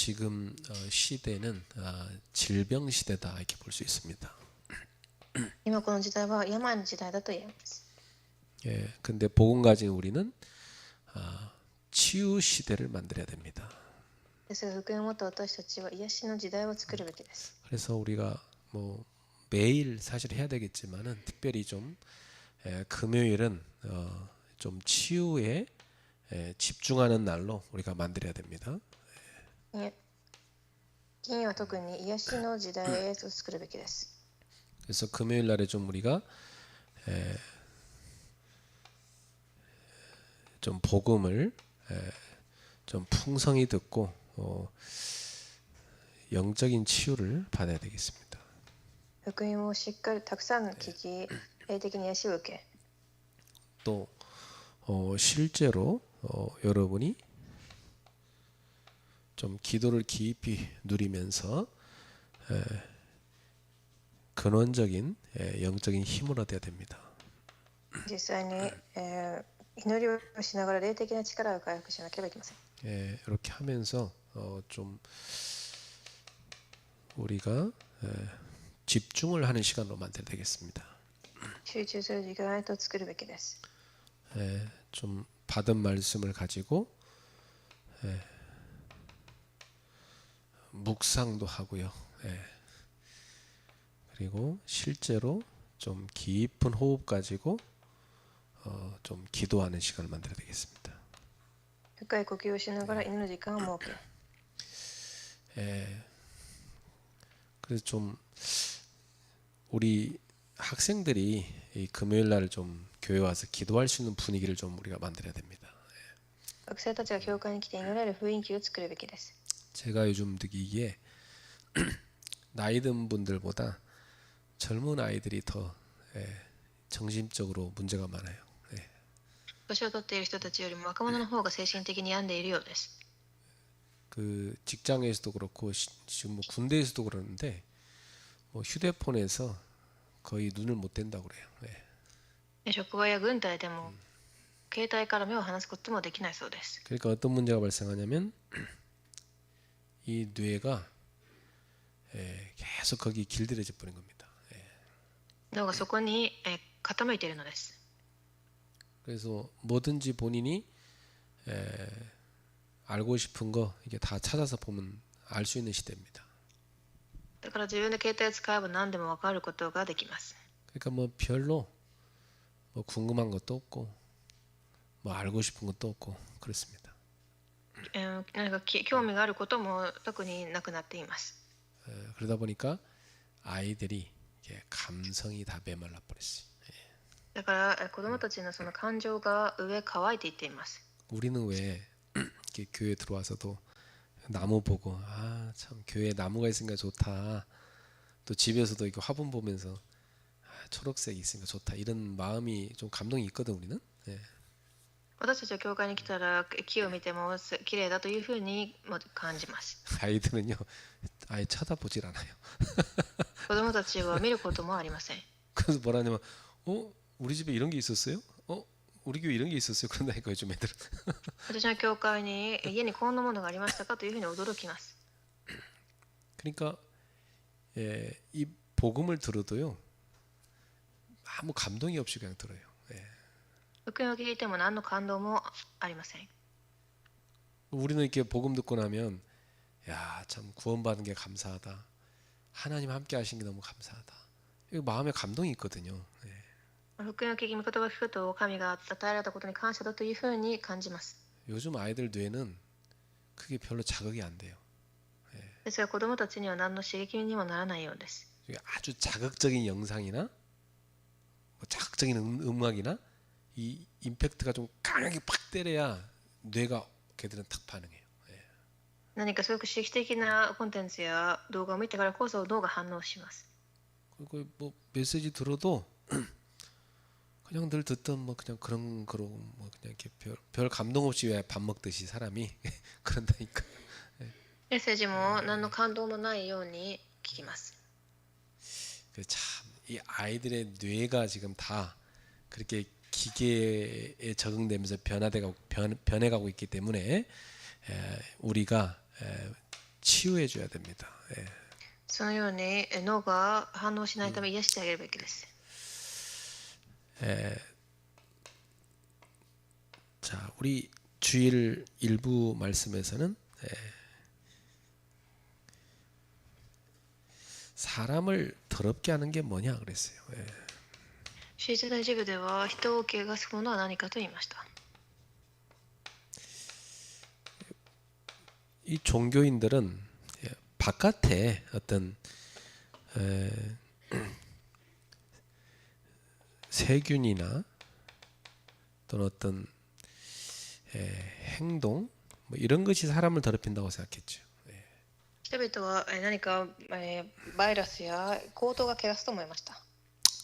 지금 시대는 질병 시대다 이렇게 볼 수 있습니다. 今この時代は病の時代だと言えます。 예, 근데 복음 가진 우리는 치유 시대를 만들어야 됩니다. ですが福音を持った私たちは癒しの時代を作るべきです。 그래서 우리가 뭐 매일 사실 해야 되겠지만은 특별히 좀 금요일은 좀 치유에 집중하는 날로 우리가 만들어야 됩니다. 金曜は特に癒しの時代を作るべきです。 그래서 금요일 날에 좀 우리가 좀 복음을 좀 풍성히 듣고 영적인 치유를 받아야 되겠습니다. 福音をしっかりたくさん聞き、霊的に癒しを受け、 또 실제로 여러분이 좀 기도를 깊이 누리면서 근원적인 영적인 힘을 얻어야 됩니다. 実際に、祈りをしながら霊的な力を回復しなければいけません。 이렇게 하면서 좀 우리가 집중을 하는 시간으로 만들어야 되겠습니다. 集中する時間へと作るべきです。 좀 받은 말씀을 가지고 묵상도 하고요. 그리고 실제로 좀 깊은 호흡 가지고 좀 기도하는 시간을 만들어야 되겠습니다. 深い呼吸をしながら祈る時間を設け、 그래서 좀 우리 학생들이 이 금요일 날 좀 교회 와서 기도할 수 있는 분위기를 좀 우리가 만들어야 됩니다. 学生たちが教会に来て祈れる雰囲気を作るべきです。 제가 요즘 느끼기에 나이 든 분들보다 젊은 아이들이 더 정신적으로 문제가 많아요. 年を取っている人たちよりも若者の方が精神的に病んでいるようです。 그 직장에서도 그렇고 지금 뭐 군대에서도 그러는데 뭐 휴대폰에서 거의 눈을 못 뗀다고 그래요. 職場や軍隊でも携帯から目を離すこともできないそうです。 그러니까 어떤 문제가 발생하냐면 이 뇌가 계속 거기 길들여져 버린 겁니다. 脳がそこに傾いているのです。 그래서 뭐든지 본인이 알고 싶은 거 이게 다 찾아서 보면 알 수 있는 시대입니다. だから自分で携帯を使えば何でも分かることができます。 그러니까 뭐 별로 뭐 궁금한 것도 없고 뭐 알고 싶은 것도 없고 그렇습니다. 何か興味があることも特になくなっています。 그러다 보니까 아이들이 이게 감성이 다 메말라 버렸어요. だから子供たちのその感情が上乾いていっています。 우리는 왜 이렇게 교회 들어와서도 나무 보고 참 교회에 나무가 있으니까 좋다. 또 집에서도 이렇게 화분 보면서 초록색이 있으니까 좋다. 이런 마음이 좀 감동이 있거든 우리는. 私たちは教会に来たら木を見ても綺麗だというふうに感じます。 아이들은요 아예 쳐다보질 않아요. 子供たちは見ることもありません。 그래서 뭐라냐면 우리 집에 이런 게 있었어요? 우리 교회 이런 게 있었어요? 그런다니까 요즘 애들은. 私の教会に家にこんなものがありましたかというふうに驚きます。 그러니까 이 복음을 들어도요 아무 감동이 없이 그냥 들어요. 福音を聞いても何の感動もありません。 우리는 이렇게 복음 듣고 나면 야, 참 구원받은 게 감사하다. 하나님 함께 하신 게 너무 감사하다. 이 마음에 감동이 있거든요. 福音を聞き御言葉を聞くと神が与えられたことに感謝だというふうに感じます。 요즘 아이들 뇌는 그게 별로 자극이 안 돼요. ですが子供たちには何の刺激にもならないようです。 아주 자극적인 영상이나 뭐 자극적인 음악이나 이 임팩트가 좀 강하게 팍 때려야 뇌가 걔들은 탁 반응해요. 何かすごく刺激的なコンテンツや動画を見てからこそ脳が反応します。 그리고 뭐 메시지 들어도 그냥 늘 듣던 뭐 그냥 그런 뭐 그냥 이렇게 별 감동 없이 왜 밥 먹듯이 사람이 그런다니까. メッセージも何の感動もないように聞きます。 참 이 아이들의 뇌가 지금 다 그렇게 기계에 적응되면서 변해가고 있기 때문에 우리가 치유해 줘야 됩니다. 예. そのように脳が反応しないため癒してあげるべきです。 자, 우리 주일 일부 말씀에서는 사람을 더럽게 하는 게 뭐냐 그랬어요. 예. 手術の一部では人を汚すものは何かと言いました。 이 종교인들은 바깥에 어떤 세균이나 또는 어떤 행동 뭐 이런 것이 사람을 더럽힌다고 생각했죠. 人々は何かバイラスや行動が汚すと思いました。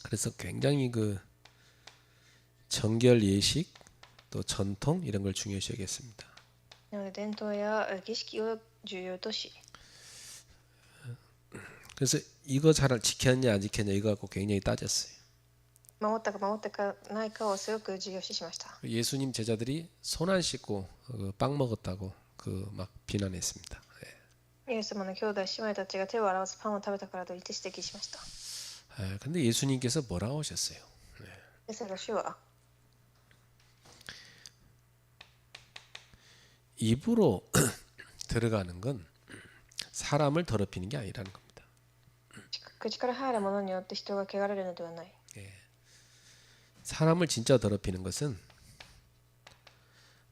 그래서 굉장히 그 정결 예식 또 전통 이런 걸 중요시 여겼습니다. なので伝統や儀式を重要とし、 그래서 이거 잘 지켰냐 안 지켰냐 이거 갖고 굉장히 따졌어요. 守ったか守ってかないかをすごく重要視しました。 예수님 제자들이 손 안 씻고 빵 먹었다고 막 비난했습니다. イエス様の兄弟姉妹たちが手を洗わずパンを食べたからと言って指摘しました。 근데 예수님께서 뭐라고 하셨어요? ですが主は 입으로 들어가는 건 사람을 더럽히는 게 아니라는 겁니다. 口から入るものによって人が汚れるのではない。 사람을 진짜 더럽히는 것은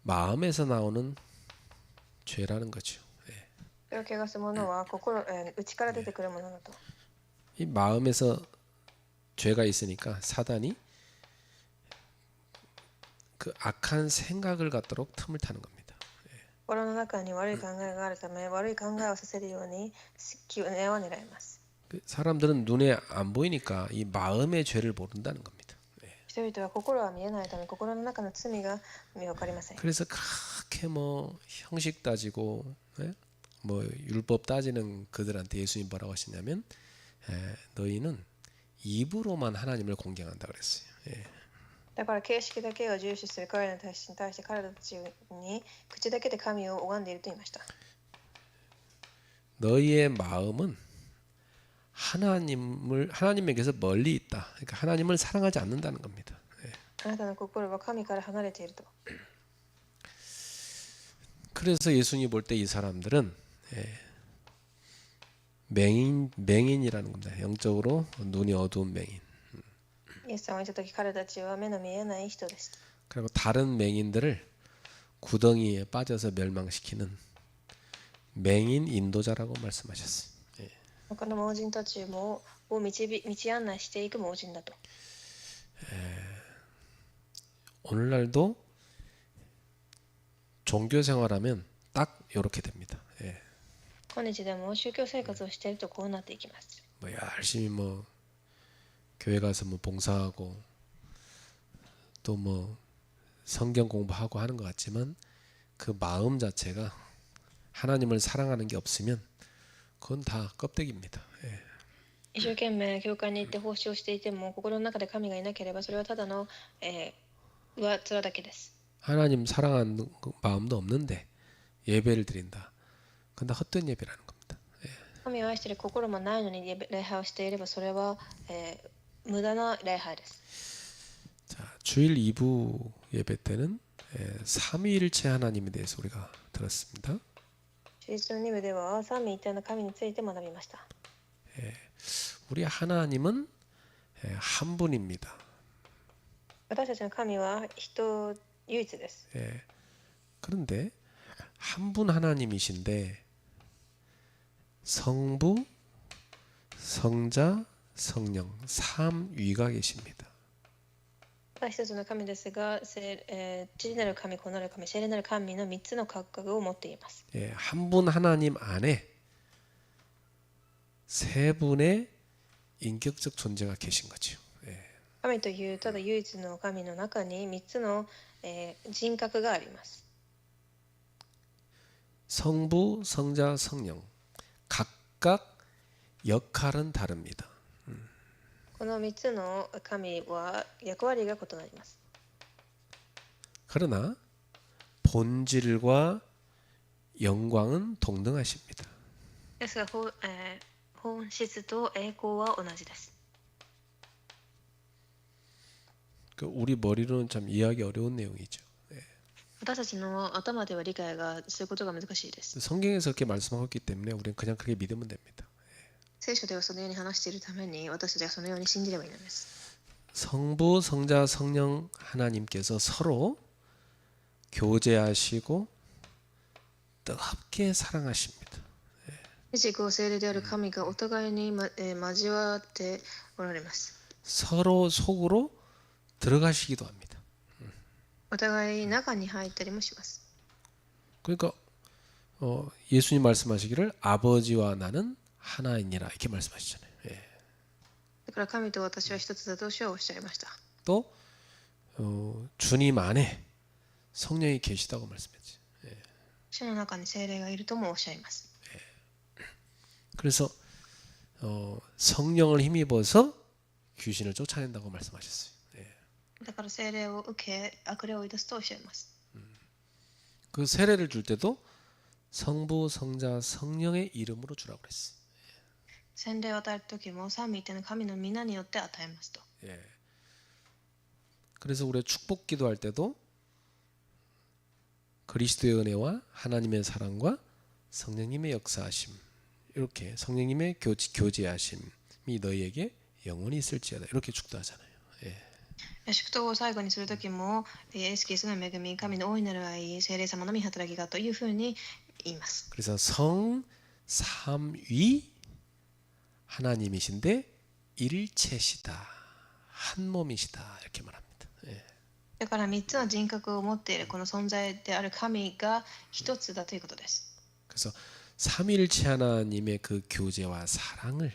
마음에서 나오는 죄라는 거죠. 人を汚すものは心、内から出てくるものだと。 이 마음에서 죄가 있으니까 사단이 그 악한 생각을 갖도록 틈을 타는 겁니다. 心の中に悪い考えがあるため、悪い考えをさせるように根は狙います。 사람들은 눈에 안 보이니까 이 마음의 죄를 모른다는 겁니다. 人々は心は見えないため、心の中の罪が見分かりません。 그래서 그렇게 뭐 형식 따지고 뭐 율법 따지는 그들한테 예수님 뭐라고 하시냐면 너희는 입으로만 하나님을 공경한다 그랬어요. だから形式だけを重視する彼らに対して彼らたちに口だけで神を拝んでいると言いました。 너희의 마음은 하나님에게서 멀리 있다. 그러니까 하나님을 사랑하지 않는다는 겁니다. あなたの心は神から離れていると。 그래서 예수님이 볼 때 이 사람들은 맹인이라는 겁니다. 영적으로 눈이 어두운 맹인. イエス様を見たとき彼たちは目の見えない人です。 그리고 다른 맹인들을 구덩이에 빠져서 멸망시키는 맹인 인도자라고 말씀하셨어요. 他の盲人たちを道案内していく盲人だと。 오늘날도 종교 생활하면 딱 이렇게 됩니다. 今日でも宗教生活をしているとこうなっていきます。 뭐 열심히 뭐 교회 가서 뭐 봉사하고 또 뭐 성경 공부하고 하는 것 같지만 그 마음 자체가 하나님을 사랑하는 게 없으면 그건 다 껍데기입니다. 一生懸命教会に行って奉仕をしていても心の中で神がいなければそれはただの、上面だけです。 하나님 사랑하는 마음도 없는데 예배를 드린다. 근데 헛된 예배라는 겁니다. 神を愛している心もないのに礼拝をしていればそれは、無駄な礼拝です。 자, 주일 2부 예배 때는 삼위일체 하나님에 대해서 우리가 들었습니다. 主日の2部では三位一体の神について学びました。 우리 하나님은 한 분입니다. 私たちの神は人唯一です。 그런데 한 분 하나님이신데 성부, 성자, 성령 삼위가 계십니다. 一つの神ですが、父なる神、子なる神、聖霊なる神の3つの格格を持っています。 한 분 하나님 안에 세 분의 인격적 존재가 계신 거죠. 神というただ唯一の神の中に3つの、人格があります。 성부, 성자, 성령 각각 역할은 다릅니다. この3つの神は役割が異なります。 그러나 본질과 영광은 동등하십니다. ですが、本質と栄光は同じです。 그 우리 머리로는 참 이해하기 어려운 내용이죠. 私たちの頭では理解がすることが難しいです。 성경에서 그렇게 말씀하고 있기 때문에 우리는 그냥 그렇게 믿으면 됩니다. 聖書ではそのように話しているために私たちはそのように信じればいいのです。 성부, 성자, 성령 하나님께서 서로 교제하시고 뜨겁게 사랑하십니다. 自公聖霊である神がお互いに、交わっておられます。 서로 속으로 들어가시기도 합니다. お互い中に入ったりもします。 그러니까 예수님 말씀하시기를 아버지와 나는 하나이니라 이렇게 말씀하시잖아요. だから神と私は一つだと主はおっしゃいました。 또 주님 안에 성령이 계시다고 말씀했죠. 主の中に聖霊がいるともおっしゃいます。 그래서 성령을 힘입어서 귀신을 쫓아낸다고 말씀하셨어요. だから聖霊を受け悪霊を追い出すとおっしゃいます。 그 세례를 줄 때도 성부, 성자, 성령의 이름으로 주라고 그랬어요. 洗礼を与える時も三位一体の神の皆によって与えますと。 그래서 우리 축복 기도할 때도 그리스도의 은혜와 하나님의 사랑과 성령님의 역사하심 이렇게 성령님의 교제하심이 너희에게 영원히 있을지어다 이렇게 축도하잖아요. 祝祷を最後にする時も、イエス・キリストの恵み、神の大いなる愛、聖霊様の御働きがというふうに言います。 그래서 성 삼위 하나님이신데 일체시다 한 몸이시다 이렇게 말합니다. だから3つの人格を持っているこの存在である神が一つだということです。 그래서 삼위일체 하나님의 그 교제와 사랑을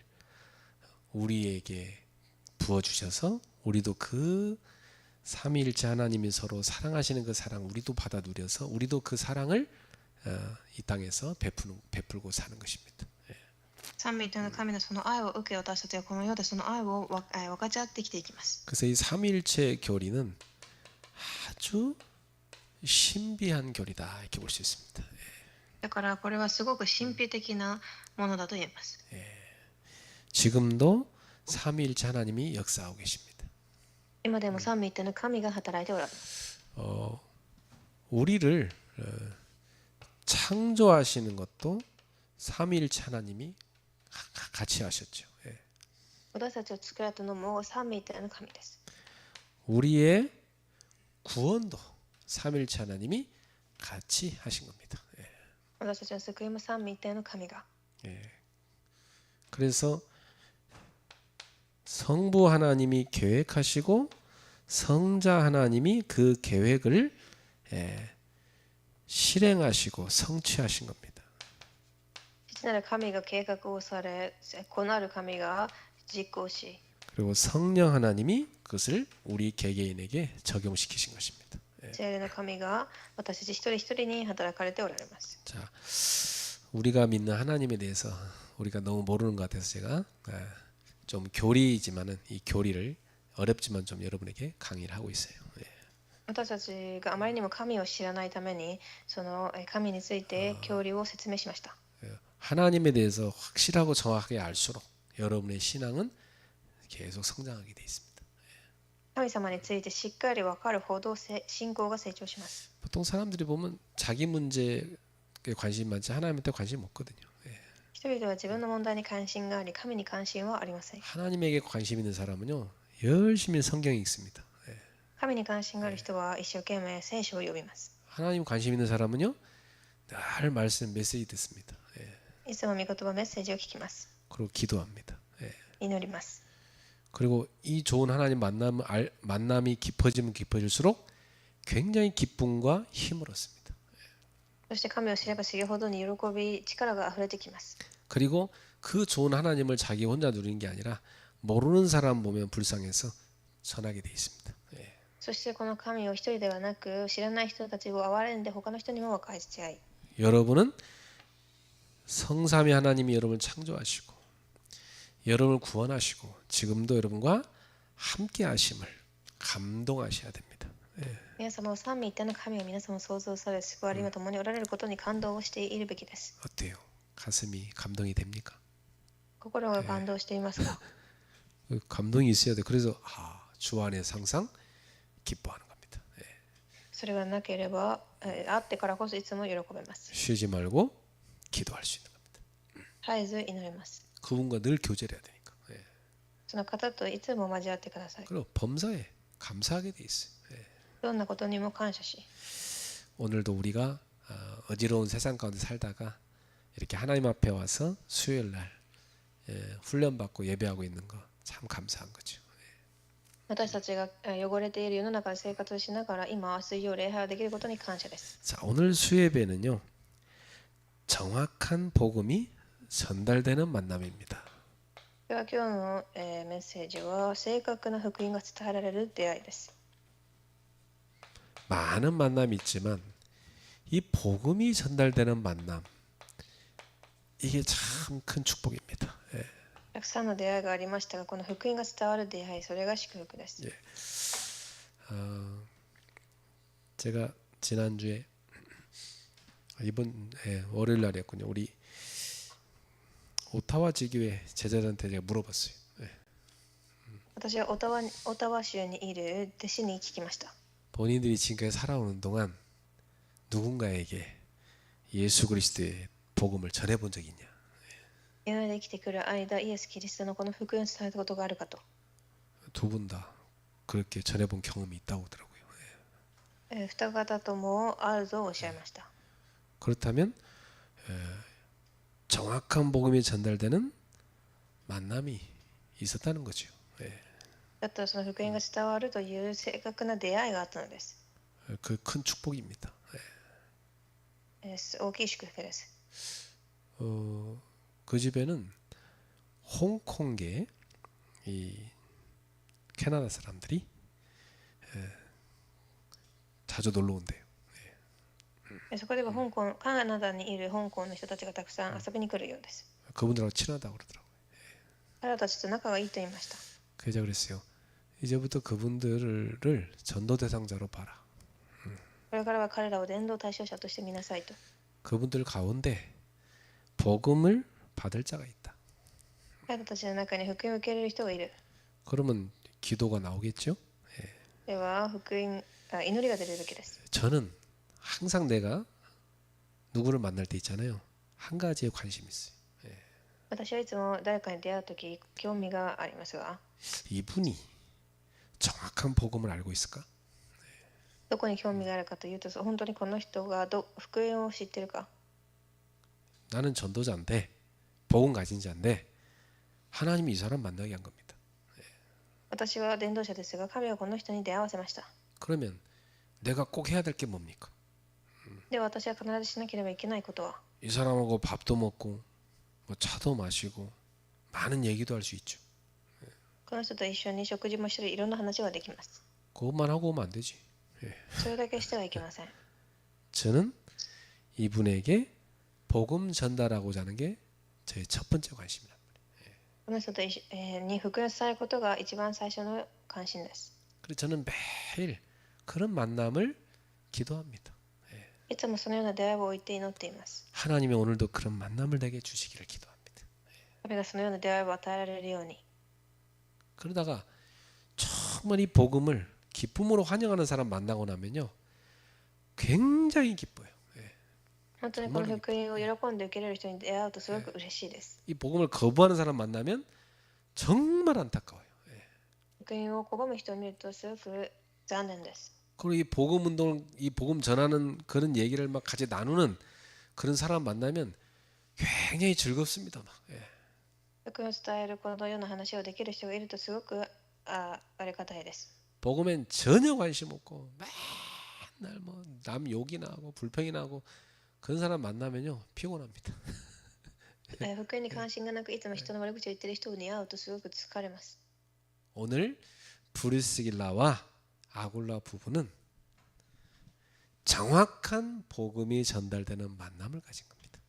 우리에게 부어주셔서 우리도 그 삼위일체 하나님이 서로 사랑하시는 그 사랑 우리도 받아 누려서 우리도 그 사랑을 이 땅에서 베풀고 사는 것입니다. 三位一体の神のその愛を受け私たちはこの世でその愛を分かち合って生きていきます。 그래서 이 삼위일체 교리는 아주 신비한 교리다 이렇게 볼 수 있습니다. だからこれはすごく神秘的なものだと言えます。 지금도 삼위일체 하나님이 역사하고 계십니다. 今でも三位一体の神が働いておられます。 우리를 창조하시는 것도 삼위일체 하나님이 같이 하셨죠. 私たちを作られたのも三位一体の神です。 우리의 구원도 삼위일체 하나님이 같이 하신 겁니다. 私たちの救いも三位一体の神が。 그래서 성부 하나님이 계획하시고 성자 하나님이 그 계획을 실행하시고 성취하신 겁니다. 父なる神が計画をされ、子なる神が実行し、 그리고 성령 하나님이 그것을 우리 개개인에게 적용시키신 것입니다. 聖霊の神が私たち一人一人に働かれておられます。 자, 우리가 믿는 하나님에 대해서 우리가 너무 모르는 것 같아서 제가 좀 교리이지만은 이 교리를 어렵지만 좀 여러분에게 강의를 하고 있어요. 私たちがあまりにも神を知らないためにその神について教理を説明しました。 하나님에 대해서 확실하고 정확하게 알수록 여러분의 신앙은 계속 성장하게 돼 있습니다. 神様についてしっかり分かるほど信仰が成長します。 보통 사람들이 보면 자기 문제에 관심이 많지 하나님한테 관심이 없거든요. 人々は自分の問題に関心があり、神に関心はありません。 하나님에게 관심 있는 사람은요 열심히 성경 읽습니다. 神に関心がある人は一生懸命聖書を読みます。 하나님 관심 있는 사람은요 늘 말씀 메시지 듣습니다. いつも御言葉メッセージを聞きます。 그리고 기도합니다. 祈ります。 그리고 이 좋은 하나님 만남이 깊어지면 깊어질수록 굉장히 기쁨과 힘을 얻습니다. そして神を知れば知るほどに喜び、力が溢れてきます。 그리고 그 좋은 하나님을 자기 혼자 누리는 게 아니라 모르는 사람 보면 불쌍해서 전하게 돼 있습니다. そしてこの神を一人ではなく、知らない人たちを憐れんで他の人にも分かち合い、 여러분은 성삼위 하나님이 여러분을 창조하시고 여러분을 구원하시고 지금도 여러분과 함께 하심을 감동하셔야 됩니다. 皆様は三位一体の神が皆様を創造され、救われ今共におられることに感動をしているべきです。 어때요? 가슴이 감동이 됩니까? 心が感動していますか？ 감동이 있어야 돼. 그래서 주 안에서 항상 기뻐하는 겁니다. それがなければ、あってからこそいつも喜べます。 쉬지 말고 기도할 수 있는 겁니다. 絶えず祈ります。 그분과 늘 교제를 해야 되니까. その方といつも交わってください。 그리고 범사에 감사하게 돼 있어요. どんなことにも感謝し、 오늘도 우리가 어지러운 세상 가운데 살다가 이렇게 하나님 앞에 와서 수요일 날 훈련받고 예배하고 있는 거 참 감사한 거죠. 私たちが汚れている世の中で生活をしながら今水曜礼拝をできることに感謝です。 자, 오늘 수예배는요. 정확한 복음이 전달되는 만남입니다. では今日の、メッセージは正確な福音が伝えられる出会いです。 많은 만남이 있지만 이 복음이 전달되는 만남 이게 참 큰 축복입니다. たくさんの出会いがありましたが、この福音が伝わる出会い、それが祝福です。 제가 지난주에 이번 월요일 날이었군요. 우리 오타와 지교회 제자들한테 제가 물어봤어요. 私はオタワ州にいる弟子に聞きました。 본인들이 지금까지 살아오는 동안 누군가에게 예수 그리스도의 복음을 전해본 적이 있냐? 今まで生きてくる間、イエス・キリストのこの福音を伝えたことがあるかと。 두 분 다 그렇게 전해본 경험이 있다고 하더라고요. 二方ともあるとおっしゃいました。 그렇다면 정확한 복음이 전달되는 만남이 있었다는 거죠. だったらその福音が伝わるという正確な出会いがあったのです。 그 큰 축복입니다. 大きい祝福です。 그 집에는 홍콩계 이 캐나다 사람들이 자주 놀러 온대요. そこではカナダにいる香港の人たちがたくさん遊びに来るようです。 그분들하고 친하다고 그러더라고요. 彼たちと仲がいいと言いました。 그래서 그랬어요. 이제부터 그분들을 전도 대상자로 봐라. これからは彼らを伝道対象者として見なさいと。 그분들 가운데 복음을 받을 자가 있다. 彼らたちの中に福音を受け入れる人がいる。 그러면 기도가 나오겠죠? では祈りが出るべきです。 저는 항상 내가 누구를 만날 때 있잖아요. 한 가지에 관심이 있어요. 私はいつも誰かに出会うとき興味がありますが、 이분이 정확한 복음을 알고 있을까? どこに興味があるかというと、本当にこの人が福音を知っているか。 나는 전도자인데 복음 가진 자인데 하나님이 이 사람 만나게 한 겁니다. 私は伝道者ですが、神はこの人に出会わせました。 그러면 내가 꼭 해야 될 게 뭡니까? では私は必ずしなければいけないことは、 이 사람하고 밥도 먹고 뭐 차도 마시고 많은 얘기도 할 수 있죠. この人と一緒に食事もしたりいろんな話ができます。 그것만 하고 오면 안 되지. それだけしてはいけません。 저는 이분에게 복음 전달하고자 하는 게 저의 첫 번째 관심이다. この人とに福音を伝えることが一番最初の関心です。 그래서 저는 매일 그런 만남을 기도합니다. いつもそのような出会いを置いて祈っています。 하나님이 오늘도 그런 만남을 내게 주시기를 기도합니다. 神がそのような出会いを与えられるように。 그러다가 정말 이 복음을 기쁨으로 환영하는 사람 만나고 나면요 굉장히 기뻐요. 本当にこの福音を喜んで受けられる人に出会うとすごく嬉しいです。 이 복음을 거부하는 사람 만나면 정말 안타까워요. 福音を拒む人を見るとすごく残念です。 그리고 이 복음 운동, 이 복음 전하는 그런 얘기를 막 같이 나누는 그런 사람 만나면 굉장히 즐겁습니다. 막. 福音を伝えるこのような話をできる人がいるとすごくありがたいです。 복음엔 전혀 관심 없고 맨날 뭐 남 욕이나 하고 불평이나 하고 그런 사람 만나면요 피곤합니다. 福音に関心がなくいつも人の悪口を言っている人に会うとすごく疲れます。 오늘 브리스길라와 아굴라 부부는 정확한 복음이 전달되는 만남을 가진 겁니다.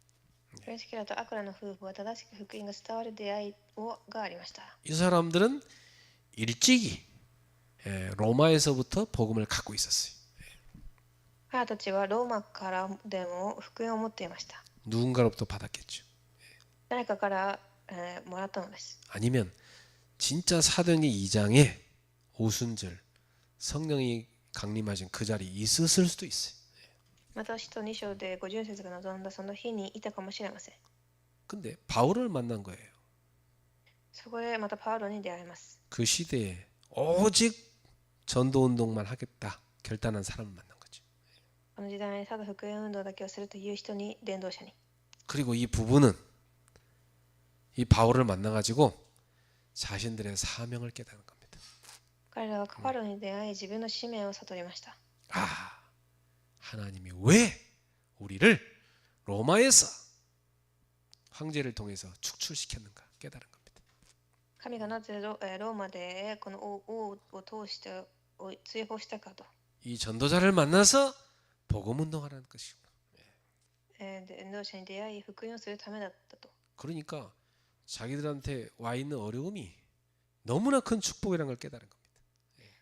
プリスキラとアクラの夫婦は正しく福音が伝わる出会いがありました。 이 사람들은 일찍이 로마에서부터 복음을 갖고 있었어요. 彼らたちはローマからでも福音を持っていました。 누군가로부터 받았겠죠. 誰かから、もらったのです。 아니면 진짜 사도행전 2장에 오순절 성령이 강림하신 그 자리에 있었을 수도 있어요. また使徒2章で五巡節が臨んだその日にいたかもしれません。 근데 바울을 만난 거예요. そこでまたパウロに出会います。 그 시대에 오직 전도 운동만 하겠다 결단한 사람을 만난 거죠. この時代にただ福音運動だけをするという人に、伝道者に。 그리고 이 부부는 이 바울을 만나가지고 자신들의 사명을 깨달은 겁니다. 彼らはパウロに出会い、自分の使命を悟りました。 아, 하나님이 왜 우리를 로마에서 황제를 통해서 축출시켰는가 깨달은 겁니다. 神がなぜローマでこの王を通して追放したかと。 이 전도자를 만나서 복음 운동하라는 것이구나. 伝道者に出会い、福音をするためだったと。 그러니까 자기들한테 와 있는 어려움이 너무나 큰 축복이라는 걸 깨달은 겁니다.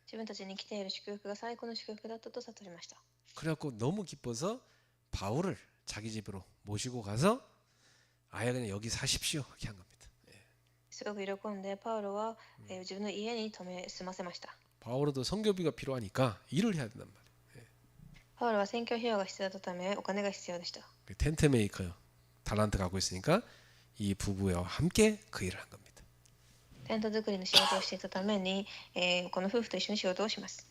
自分たちに来ている祝福が最高の祝福だったと悟りました。 그래갖고 너무 기뻐서 바울을 자기 집으로 모시고 가서 아예 그냥 여기 사십시오 이렇게 한 겁니다. すごく喜んでパウロは、自分の家に住ませました。 바울도 선교비가 필요하니까 일을 해야 된단 말이에요. パウロは選挙費用が必要だったためお金が必要でした。 텐트 메이커 달란트 갖고 있으니까 이 부부와 함께 그 일을 한 겁니다. テント作りの仕事をしていたために、この夫婦と一緒に仕事をします。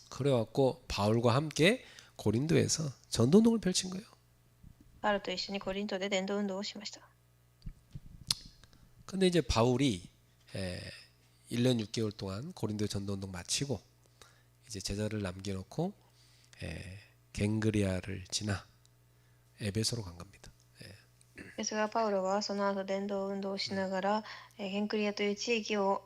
그래갖고 바울과 함께 고린도에서 전도운동을 펼친 거예요. パウロと一緒にコリントで伝道運動をしました。 근데 이제 바울이 1년 6개월 동안 고린도 전도운동 마치고 이제 제자를 남겨놓고 갱그리아를 지나 에베소로 간 겁니다. ですがパウロはその後伝道運動をしながら、ゲンクリアという地域を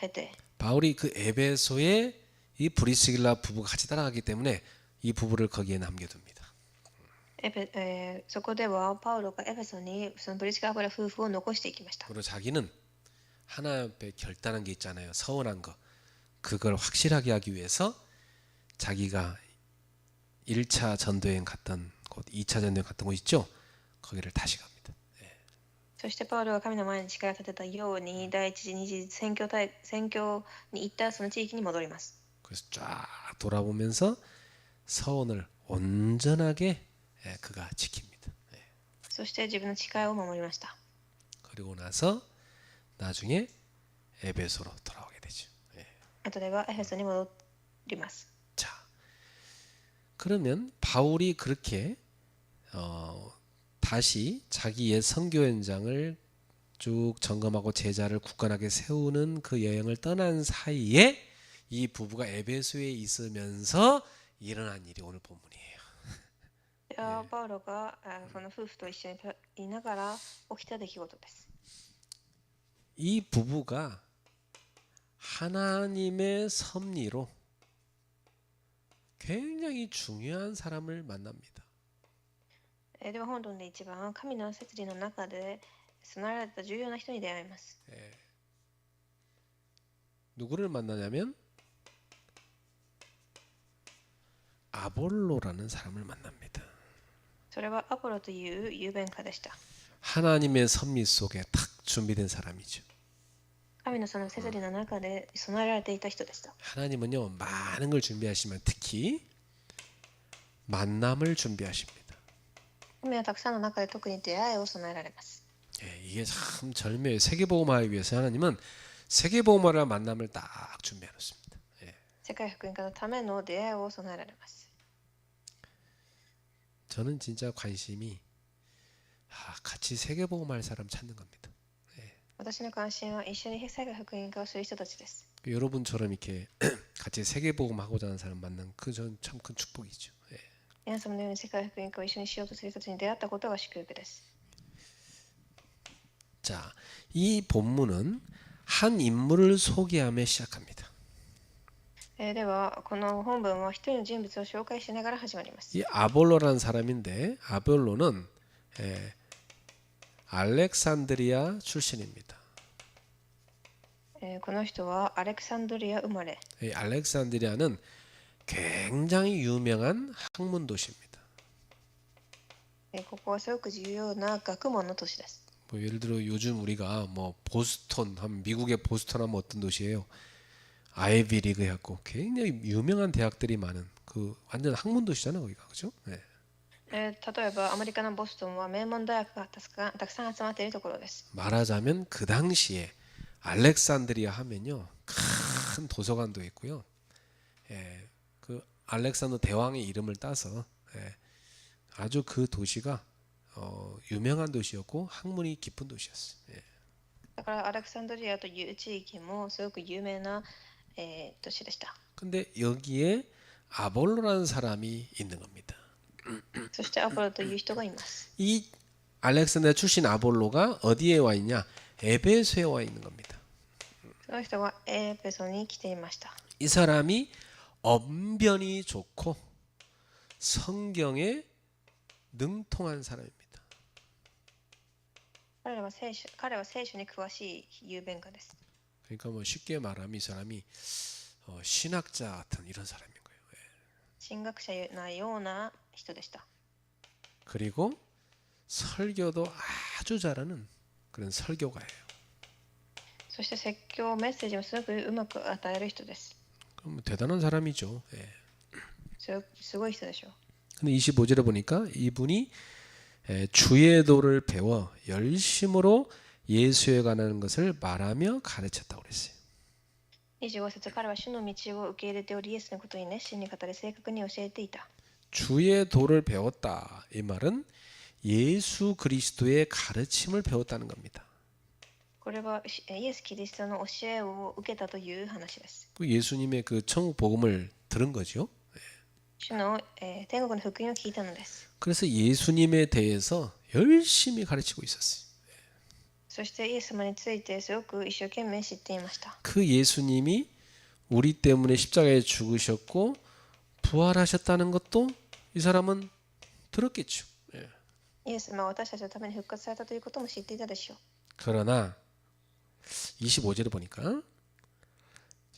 経て、 바울이 그 에베소에 이 브리스길라 부부가 같이 따라가기 때문에 이 부부를 거기에 남겨둡니다. そこではパウロがエフェソにそのブリスガーブラ夫婦を残していきました。 그리고 자기는 하나님 앞에 결단한 게 있잖아요. 서운한 거. 그걸 확실하게 하기 위해서 자기가 1차 전도여행 갔던 곳, 2차 전도여행 갔던 곳 있죠? 거기를 다시 갑니다. そしてパウロは神の前に誓いを立てたように第一次二次宣教に行ったその地域に戻ります。 그래서 쫙 돌아보면서 서원을 온전하게 그가 지킵니다. そして自分の誓いを守りました。 그리고 나서 나중에 에베소로 돌아오게 되죠. 後ではエフェソに戻ります。 자, 그러면 바울이 그렇게 다시 자기 옛 선교 현장을 쭉 점검하고 제자를 굳건하게 세우는 그 여행을 떠난 사이에 이 부부가 에베소에 있으면서 일어난 일이 오늘 본문이에요. ではパウロがこの夫婦と一緒にいながら起きた出来事です。 이 부부가 하나님의 섭리로 굉장히 중요한 사람을 만납니다. では本文で一番神の摂理の中で備えられた重要な人に出会います。 누구를 만나냐면 아볼로라는 사람을 만납니다. それはアポロという雄弁家でした。 하나님의 섭리 속에 탁 준비된 사람이죠. 神のその摂理の中で備えられていた人でした。 하나님은요 많은 걸 준비하시면 특히 만남을 준비하십니다. 神はたくさんの中で特に出会いを備えられます。 이게 참 절묘해요. 세계복음화를 위해서 하나님은 세계복음화와 만남을 딱 준비해 놓습니다. 世界福音化のための出会いを備えられます。 저는 진짜 관심이 같이 세계복음화할 사람 찾는 겁니다. 私の関心は一緒に世界福音化をする人たちです。 여러분처럼 이렇게 같이 세계복음하고자 하는 사람 만난 그 전 참 큰 축복이죠. 皆様のように世界福音化を一緒にしようとする人たちに出会ったことが祝福です。 자, 이 본문은 한 인물을 소개하며 시작합니다. ではこの本文は一人の人物を紹介しながら始まります。 이 아볼로라는 사람인데 아볼로는 알렉산드리아 출신입니다. この人はアレクサンドリア生まれ。 이 알렉산드리아는 굉장히 유명한 학문 도시입니다. ここはすごく重要な学問の都市です。뭐 예를 들어 요즘 우리가 뭐 보스턴 하면 미국의 보스턴 하면 어떤 도시예요? 아이비리그 해갖고 굉장히 유명한 대학들이 많은 그 완전 학문 도시잖아 거기가 그죠? 네. 例えばアメリカのボストンは名門大学がたくさん集まっているところです。 말하자면 그 당시에 알렉산드리아 하면요 큰 도서관도 있고요. 예, 그 알렉산더 대왕의 이름을 따서 예, 아주 그 도시가 유명한 도시였고 학문이 깊은 도시였어요. 예. だからアレクサンドリアという地域もすごく有名な、都市でした。 근데 여기에 아볼로라는 사람이 있는 겁니다. そしてアポロという人がいます。 이 알렉산드리아 출신 아볼로가 어디에 와 있냐? 에베소에 와 있는 겁니다. その人がエペソに来ていました。 이 사람이 언변이 좋고 성경에 능통한 사람입니다. 彼は聖書に詳しい雄弁家です。 그러니까 뭐 쉽게 말하면 이 사람이 신학자 같은 이런 사람인 거예요. 예. 神学者なような人でした。 그리고 설교도 아주 잘하는 그런 설교가예요. そして説教メッセージもすごくうまく与える人です。 그럼 대단한 사람이죠. 예. すごい人でしょう。 근데 25절에 보니까 이분이 주의 도를 배워 열심으로 예수에 관한 것을 말하며 가르쳤다고 그랬어요. 25節、彼は主の道を受け入れており、イエスのことに熱心に語り正確に教えていた。 주의 도를 배웠다. 이 말은 예수 그리스도의 가르침을 배웠다는 겁니다. これはイエス・キリストの教えを受けたという話です。 그 예수님의 그 천국 복음을 들은 거죠. 主の、天国の福音を聞いたのです。 그래서 예수님에 대해서 열심히 가르치고 있었어요. そしてイエス様についてすごく一生懸命知っていました。 그 예수님이 우리 때문에 십자가에 죽으셨고 부활하셨다는 것도 이 사람은 들었겠죠. 예. イエス様は私たちのために復活されたということも知っていたでしょう。 그러나 25절에 보니까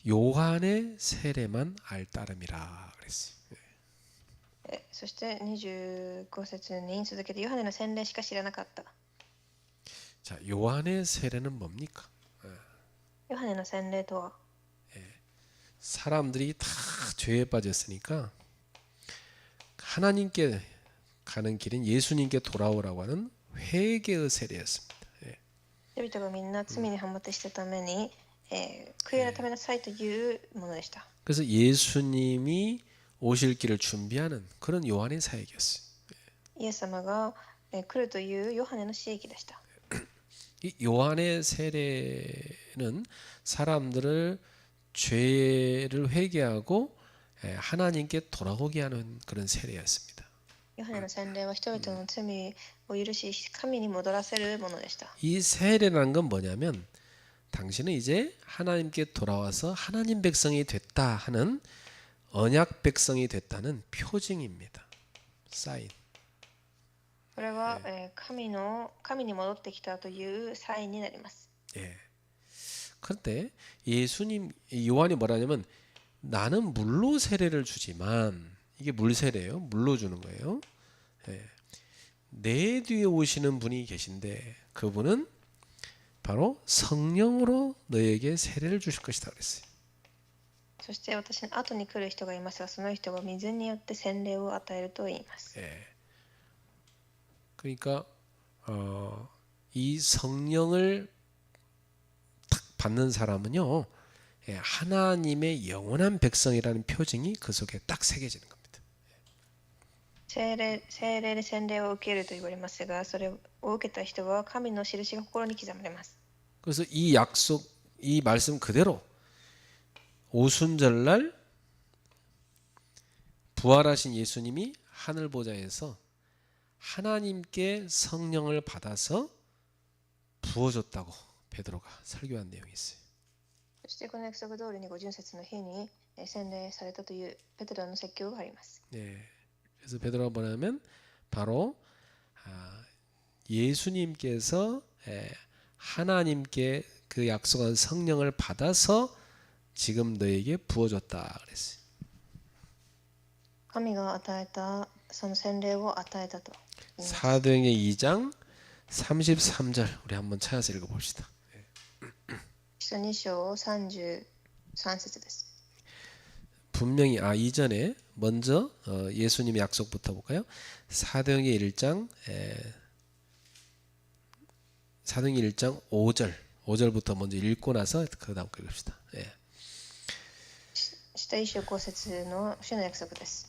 요한의 세례만 알 따름이라 그랬어요. そして25節に続けてヨハネの洗礼しか知らなかった。 자, 요한의 세례는 뭡니까? ヨハネの洗礼とは 사람들이 다 죄에 빠졌으니까 하나님께 가는 길은 예수님께 돌아오라고 하는 회개의 세례였습니다. 人々がみんな罪にはまってしたために、悔い改めなさいというものでした。 그래서 예수님이 오실 길을 준비하는 그런 요한의 사역이었어요. イエス様が、来るというヨハネの使役でした。 이 요한의 세례는 사람들을 죄를 회개하고 하나님께 돌아오게 하는 그런 세례였습니다. ヨハネの洗礼は人々の罪を許し神に戻らせるものでした。 이 세례라는 건 뭐냐면 당신은 이제 하나님께 돌아와서 하나님 백성이 됐다 하는 언약 백성이 됐다는 표징입니다. 사인. これは、神に戻ってきたというサインになります。 예. 그런데 예수님 요한이 뭐라냐면 나는 물로 세례를 주지만 이게 물 세례예요. 물로 주는 거예요. 예. 내 뒤에 오시는 분이 계신데 그분은 바로 성령으로 너에게 세례를 주실 것이다 그랬어요. そして私の後に来る人がいますが、その人は水によって洗礼を与えると言います。 예. 그러니까 이 성령을 딱 받는 사람은요, 예, 하나님의 영원한 백성이라는 표징이 그 속에 딱 새겨지는 겁니다. 聖霊で洗礼を受けると言われますが、それを受けた人は神の印が心に刻まれます。 그래서 이 약속, 이 말씀 그대로 오순절날 부활하신 예수님이 하늘 보좌에서 하나님께 성령을 받아서 부어줬다고 베드로가 설교한 내용이 있어요. そしてこの約束通りに五巡節の日に洗礼されたというペテロの説教があります。 네. 그래서 베드로가 뭐냐면 바로 예수님께서 하나님께 그 약속한 성령을 받아서 지금 너에게 부어줬다 그랬어요. 神が与えたその洗礼を与えたと。 사도행전 2장 33절 우리 한번 찾아서 읽어봅시다. 使徒2章33節です。 분명히 이전에 먼저 예수님의 약속부터 볼까요? 사도행전 1장 5절부터 먼저 읽고 나서 그 다음 거 읽읍시다. 使徒1章5節の主の約束です。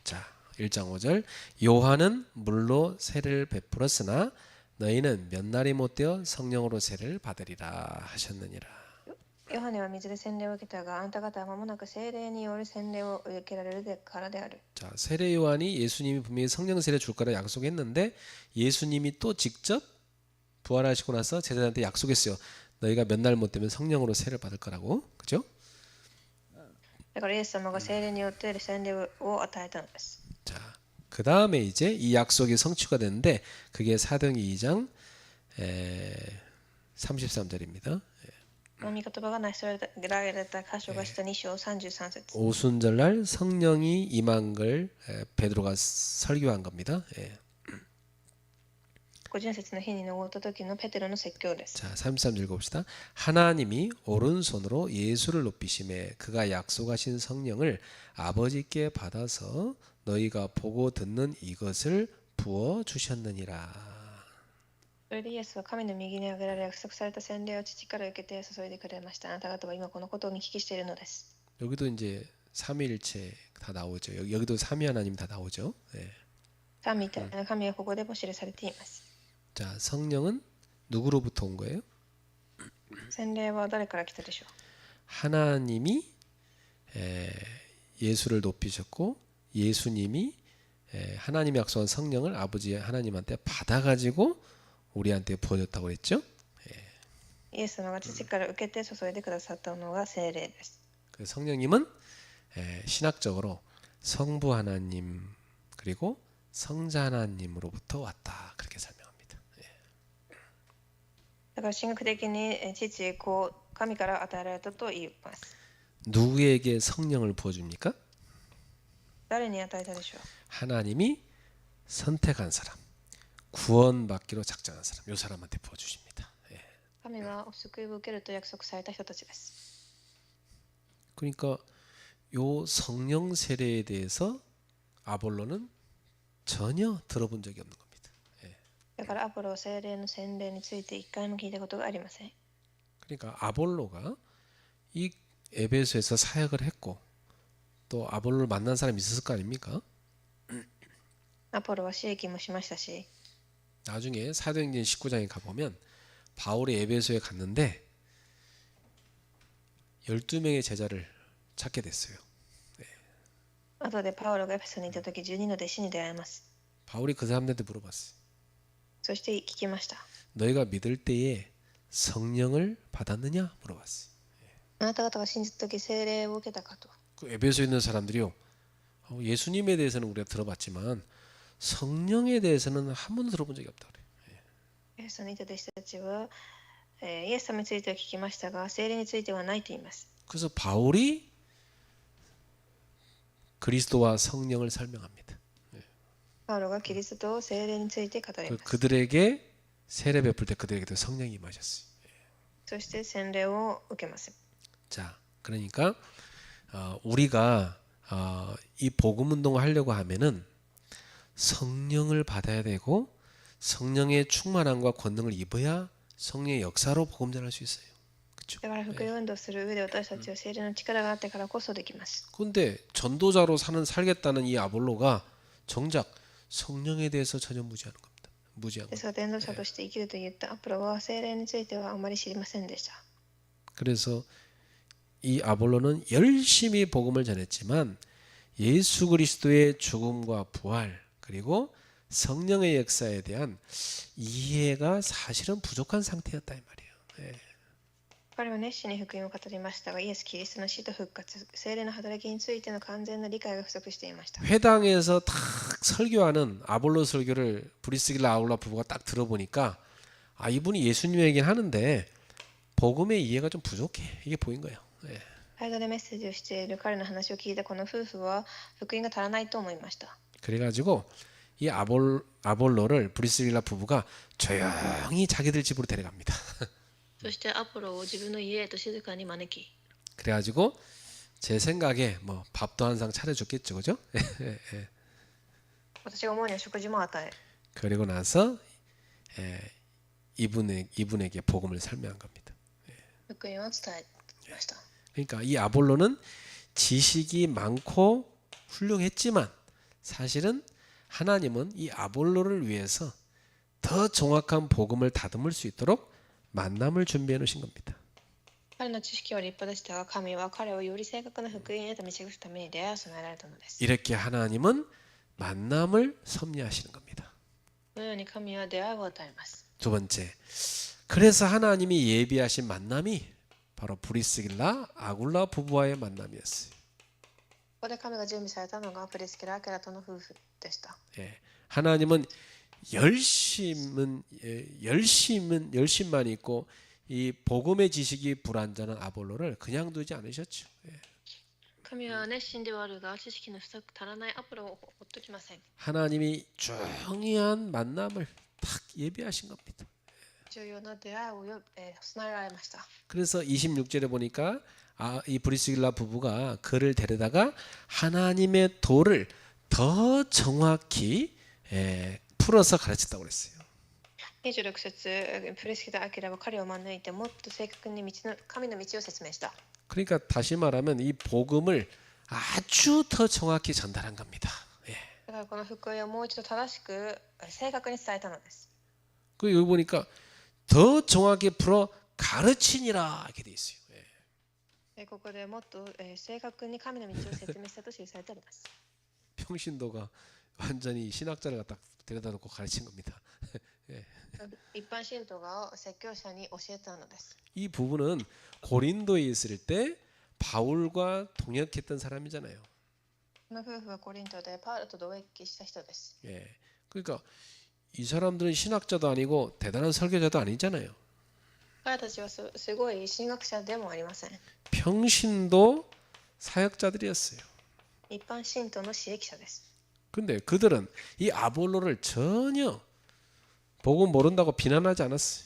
자, 1장 5절 요한은 물로 세례를 베풀었으나 너희는 몇 날이 못되어 성령으로 세례를 받으리라 하셨느니라. ヨハネは水で洗礼を受けたが、あなた方は間もなく聖霊による洗礼を受けられるからである。 자, 세례 요한이 예수님이 분명히 성령 세례 줄 거라 약속했는데 예수님이 또 직접 부활하시고 나서 제자들한테 약속했어요. 너희가 몇 날 못 되면 성령으로 세례를 받을 거라고. 그죠? だからイエス様が聖霊によって洗礼を与えたのです。 자, 그 다음에 이제 이 약속이 성취가 되는데 그게 사도행전 2장 33절입니다. この御言葉が成し遂げられた箇所が使徒2章33節。 오순절날 성령이 임한 걸 베드로가 설교한 겁니다. 五巡節の日に登った時のペテロの説教です。 자, 33절 읽어봅시다. 하나님이 오른손으로 예수를 높이심에 그가 약속하신 성령을 아버지께 받아서 너희가 보고 듣는 이것을 부어 주셨느니라. それでイエスは神の右に挙げられ約束された洗礼を父から受けて注いでくれました。あなた方は今このことを見聞きしているのです。 여기도 이제 삼위일체 다 나오죠. 여기도 삼위 하나님 다 나오죠. 네. 神はここでも記されています。 자, 성령은 누구로부터 온 거예요? 洗礼は誰から来たでしょう。 하나님이 예수를 높이셨고 예수님이 하나님이 약속한 성령을 아버지 하나님한테 받아가지고 우리한테 부어줬다고 했죠. イエス様が父から受けて注いでくださったのが聖霊です。 그 성령님은 신학적으로 성부 하나님 그리고 성자 하나님으로부터 왔다 그렇게 설명합니다. だから神学的に父子神から与えられたと言います。 누구에게 성령을 부어줍니까? 誰に与えたでしょう。 하나님이 선택한 사람, 구원받기로 작정한 사람, 요 사람한테 부어주십니다. 神は救いを受けると約束された人たちです。 그러니까 요 성령 세례에 대해서 아볼로는 전혀 들어본 적이 없는 겁니다. だからアポロは聖霊の洗礼について一回も聞いたことがありません。 그러니까 아볼로가 이 에베소에서 사역을 했고 또 아볼로를 만난 사람이 있었을 거 아닙니까? アポロは使役もしましたし、 나중에 사도행전 19장에 가보면 바울이 에베소에 갔는데 12명의 제자를 찾게 됐어요. 後でパウロがエペソにいた時12の弟子に出会います。 바울이 그 사람들한테 물어봤어요. そして聞きました。 너희가 믿을 때에 성령을 받았느냐 물어봤어요. あなた方が信じた時聖霊を受けたかと。 그 에베소에 있는 사람들이요. 예수님에 대해서는 우리가 들어봤지만 성령에 대해서는 한 번도 들어본 적이 없다 그래요. エペソにいた弟子たちは、イエス様については聞きましたが、聖霊についてはないと言います。 그래서 바울이 그리스도와 성령을 설명합니다. パウロがキリストと聖霊について語ります。 그들에게 세례 베풀 때 그들에게도 성령이 임하셨어요. そして洗礼を受けます。 자, 그러니까 우리가 이 복음 운동을 하려고 하면은 성령을 받아야 되고 성령의 충만함과 권능을 입어야 성령의 역사로 복음 전할 수 있어요. 그렇죠? だから福音運動する上で私たちは聖霊の力があってからこそできます。 근데 전도자로 살겠다는 이 아볼로가 정작 성령에 대해서 전혀 무지하는 겁니다. 무지한 です 겁니다. が伝道者として生きると言ったアポロは聖霊についてはあまり知りませんでした。 그래서 이 아볼로는 열심히 복음을 전했지만 예수 그리스도의 죽음과 부활 그리고 성령의 역사에 대한 이해가 사실은 부족한 상태였다 이 말이에요. 彼は熱心に福音を語りましたが、イエス・キリストの死と復活、聖霊の働きについての完全な理解が不足していました。 회당에서 딱 설교하는 아볼로 설교를 브리스길라 아울라 부부가 딱 들어보니까 이분이 예수님이긴 하는데 복음의 이해가 좀 부족해. 이게 보인 거예요. 間でメッセージをしている彼の話を聞いたこの夫婦は福音が足らないと思いました。 그래가지고 이 아볼로를 브리스길라 부부가 조용히 자기들 집으로 데려갑니다. そしてアポロを自分の家へと静かに招き、 그래가지고 제 생각에 뭐 밥도 한 상 차려줬겠죠, 그죠? 私が思うには食事も与え、 그리고 나서 이분에게 복음을 설명한 겁니다. 福音を伝えました。 그러니까 이 아볼로는 지식이 많고 훌륭했지만 사실은 하나님은 이 아볼로를 위해서 더 정확한 복음을 다듬을 수 있도록 만남을 준비해 놓으신 겁니다. 彼の知識は立派でしたが、神は彼をより正確な福音へと導くために出会いを備えられたのです。 이렇게 하나님은 만남을 섭리하시는 겁니다. このように神は出会いを与えます。 두 번째, 그래서 하나님이 예비하신 만남이 바로 브리스길라 아굴라 부부와의 만남이었어요. ここで神が準備されたのがプリスキラ・アキラとの夫婦でした。 하나님은 열심만 있고 이 복음의 지식이 불완전한 아볼로를 그냥 두지 않으셨죠. 神は熱心ではあるが知識の足らないアポロをほっときません。 하나님이 중요한 만남을 딱 예비하신 겁니다. 重要な出会いを備えられました。 그래서 26절에 보니까 이 브리스길라 부부가 그를 데려다가 하나님의 도를 더 정확히 풀어서 가르쳤다고 그랬어요. 26節、プリスキラ・アキラは彼を招いてもっと正確に神の道を説明した。 그러니까 다시 말하면 이 복음을 아주 더 정확히 전달한 겁니다. だからこの福音をもう一度正しく正確に伝えたのです。 그 여기 보니까 더 정확히 풀어 가르치니라 이렇게 돼 있어요. ここでもっと正確に神の道を説明したと記されてあります。 평신도가 완전히 신학자를 갖다 데려다 놓고 가르친 겁니다. 一般信徒が説教者に教えたのです。 이 부부는 고린도에 있을 때 바울과 동역했던 사람이잖아요. この夫婦はコリントでパウロと同役した人です。 그러니까 이 사람들은 신학자도 아니고 대단한 설교자도 아니잖아요. 彼たちはすごい神学者でもありません。 평신도 사역자들이었어요. 一般信徒の使役者です。 근데 그들은 이 아볼로를 전혀 복음 모른다고 비난하지 않았어요.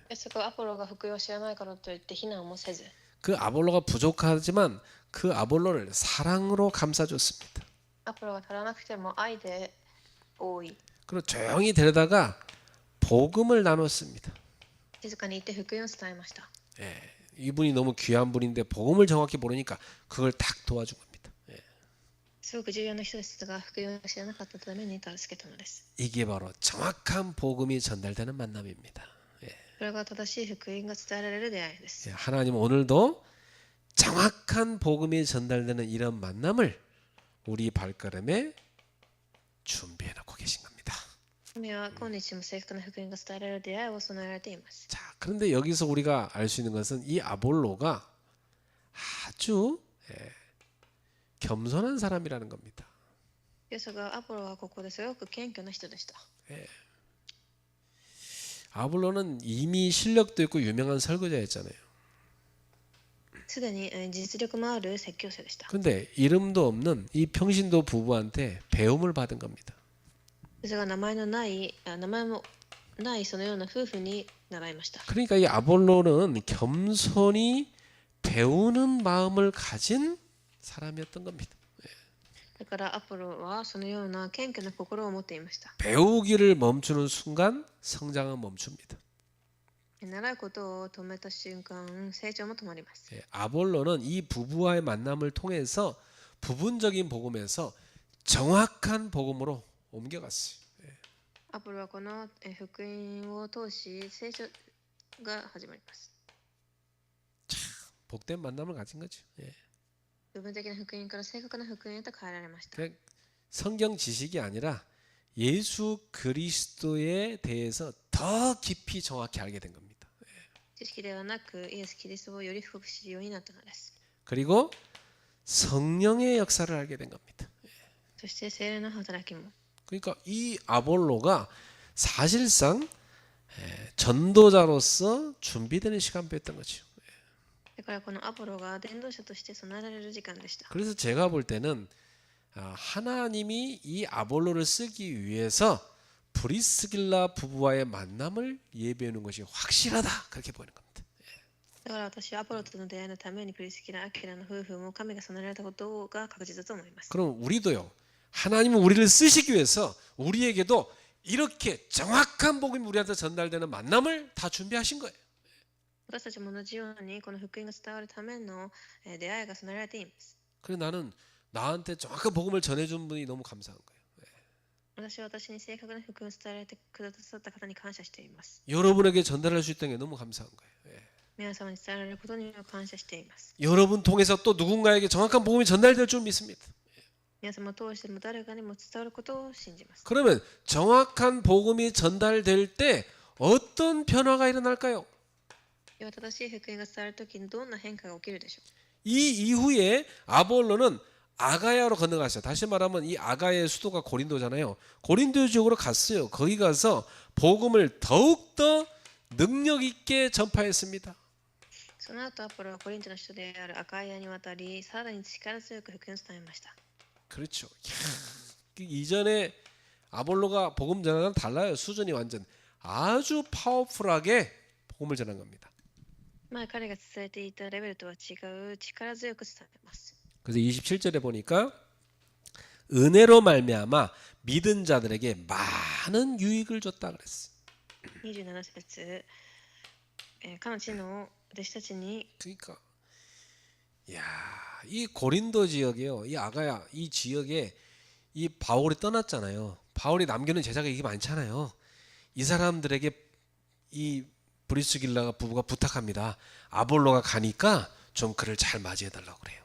ですがアポロが福音を知らないからといって非難もせず、 그 아볼로가 부족하지만 그 아볼로를 사랑으로 감싸줬습니다. アポロが足らなくても愛で覆い、 그리고 조용히 데려다가 복음을 나눴습니다. 静かに言って福音を伝えました。 이분이 너무 귀한 분인데 복음을 정확히 모르니까 그걸 딱 도와준 겁니다. すごく重要な人ですが、福音を知らなかったために助けたのです。 이게 바로 정확한 복음이 전달되는 만남입니다. それが正しい福音が伝えられる出会いです。 하나님 오늘도 정확한 복음이 전달되는 이런 만남을 우리 발걸음에 준비해 놓고 계신 겁니다. 神は今日も正確な福音が伝えられる出会いを備えられています。 자, 그런데 여기서 우리가 알 수 있는 것은 이 아볼로가 아주 겸손한 사람이라는 겁니다. ですがアポロはここですごく謙虚な人でした。 아볼로는 이미 실력도 있고 유명한 설교자였잖아요. すでに実力もある説教者でした。 근데 이름도 없는 이 평신도 부부한테 배움을 받은 겁니다. ですが名前もないそのような夫婦に習いました。 그러니까 이 아볼로는 겸손히 배우는 마음을 가진 사람이었던 겁니다. だからアポロはそのような謙虚な心を持っていました。 배우기를 멈추는 순간 성장은 멈춥니다. 習うことを止めた瞬間、成長も止まります。 아볼로는 이 부부와의 만남을 통해서 부분적인 복음에서 정확한 복음으로 옮겨갔어요. アポロはこの福音を通し成長が始まります。 복된 만남을 가진 거죠. 部分的な福音から正確な福音へと変えられました。 성경 지식이 아니라 예수 그리스도에 대해서 더 깊이 정확히 알게 된 겁니다. 知識ではなくイエス・キリストをより深く知るようになったのです。 그리고 성령의 역사를 알게 된 겁니다. そして聖霊の働きも。 그러니까 이 아볼로가 사실상 전도자로서 준비되는 시간표였던 거죠. だからこのアポロが伝道者として備えられる時間でした。 그래서 제가 볼 때는 하나님이 이 아볼로를 쓰기 위해서 브리스길라 부부와의 만남을 예비하는 것이 확실하다 그렇게 보이는 겁니다. だから私はアポロとの出会いのためにプリスキラ・アキラの夫婦も神が備えられたことが確実だと思います。 그럼 우리도요. 하나님은 우리를 쓰시기 위해서 우리에게도 이렇게 정확한 복음이 우리한테 전달되는 만남을 다 준비하신 거예요. 私たちも同じようにこの福音が伝わるための出会いが備えられています。 그래 나는 나한테 정확한 복음을 전해준 분이 너무 감사한 거예요. 私は私に正確な福音を伝えられてくださった方に感謝しています。 여러분에게 전달할 수 있다는 게 너무 감사한 거예요. 皆様に伝えられることには感謝しています。 여러분 통해서 또 누군가에게 정확한 복음이 전달될 줄 믿습니다. 皆様を通しても誰かにも伝わることを信じます。 그러면 정확한 복음이 전달될 때 어떤 변화가 일어날까요? では正しい福音が伝わるときにどんな変化が起きるでしょう。 이 이후에 아볼로는 아가야로 건너갔어요. 다시 말하면 이 아가야의 수도가 고린도잖아요. 고린도 지역으로 갔어요. 거기 가서 복음을 더욱더 능력 있게 전파했습니다. その後アポロはコリントの首都であるアカイアに渡り、さらに力強く福音を伝えました。 그렇죠. 이전에 아볼로가 복음 전하는 달라요. 수준이 완전 아주 파워풀하게 복음을 전한 겁니다. 前彼が伝えていたレベルとは違う力強く伝えます。 그래서 27절에 보니까 은혜로 말미암아 믿은 자들에게 많은 유익을 줬다 그랬어. 27節、かの地の弟子たちに 그러니까 야, 이 고린도 지역이요. 이 아가야 이 지역에 이 바울이 떠났잖아요. 바울이 남겨놓은 제자가 이게 많잖아요. 이 사람들에게 이 브리스길라 부부가 부탁합니다. 아볼로가 가니까 좀 그를 잘 맞이해 달라고 그래요.